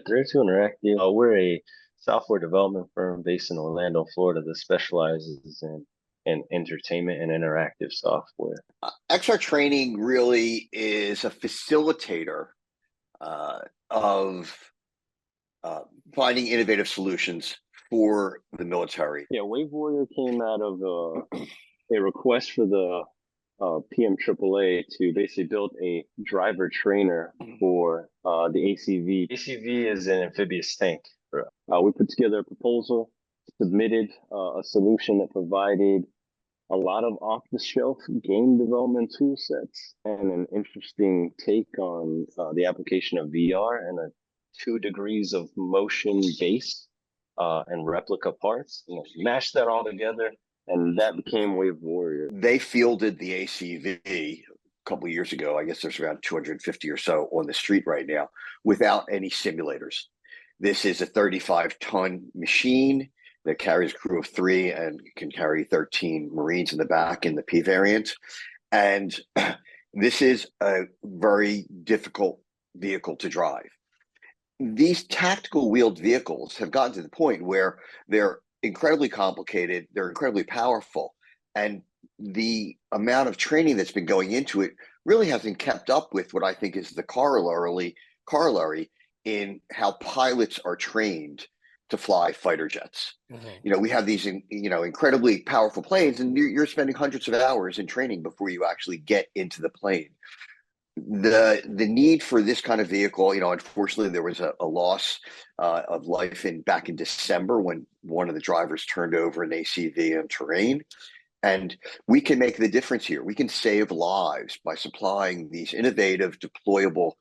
Thread2 Interactive. We're a software development firm based in Orlando, Florida, that specializes in entertainment and interactive software. XR Training really is a facilitator of finding innovative solutions for the military. Yeah, Wave Warrior came out of a request for the PM AAA to basically build a driver trainer for the ACV. ACV is an amphibious tank. We put together a proposal, submitted a solution that provided a lot of off-the-shelf game development tool sets and an interesting take on the application of VR and a 2 degrees of motion base and replica parts. Mash that all together, and that became Wave Warrior. They fielded the ACV a couple of years ago. I guess there's around 250 or so on the street right now without any simulators. This is a 35-ton machine that carries a crew of 3 and can carry 13 Marines in the back in the P variant. And this is a very difficult vehicle to drive. These tactical wheeled vehicles have gotten to the point where they're incredibly complicated, they're incredibly powerful, and the amount of training that's been going into it really hasn't kept up with what I think is the corollary in how pilots are trained to fly fighter jets. We have these incredibly powerful planes, and you're spending hundreds of hours in training before you actually get into the plane. The need for this kind of vehicle, unfortunately, there was a loss of life back in December when one of the drivers turned over an ACV in terrain. And we can make the difference here. We can save lives by supplying these innovative deployable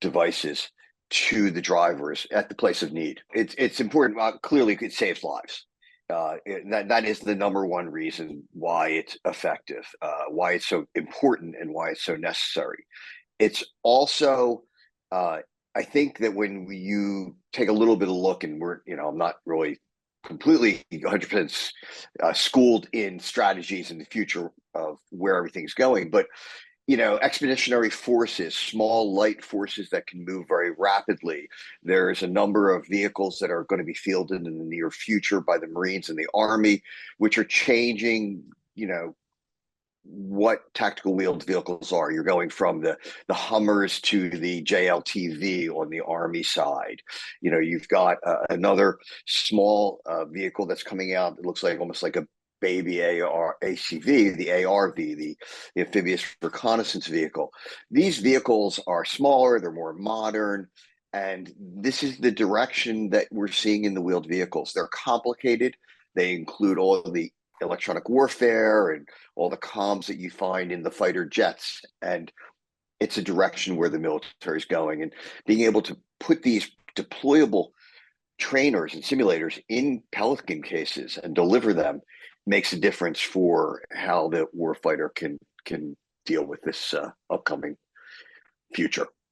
devices to the drivers at the place of need. It's important. Clearly, it saves lives. That is the number one reason why it's effective, why it's so important, and why it's so necessary. It's also, I think that when you take a little bit of a look, and I'm not really completely 100% schooled in strategies in the future of where everything's going, but expeditionary forces, small light forces that can move very rapidly. There's a number of vehicles that are going to be fielded in the near future by the Marines and the Army, which are changing, what tactical wheeled vehicles are. You're going from the Hummers to the JLTV on the Army side. You've got another small vehicle that's coming out that looks like almost like a baby ACV, the ARV, the Amphibious Reconnaissance Vehicle. These vehicles are smaller, they're more modern, and this is the direction that we're seeing in the wheeled vehicles. They're complicated. They include all of the electronic warfare and all the comms that you find in the fighter jets, and it's a direction where the military is going. And being able to put these deployable trainers and simulators in Pelican cases and deliver them makes a difference for how the warfighter can deal with this upcoming future.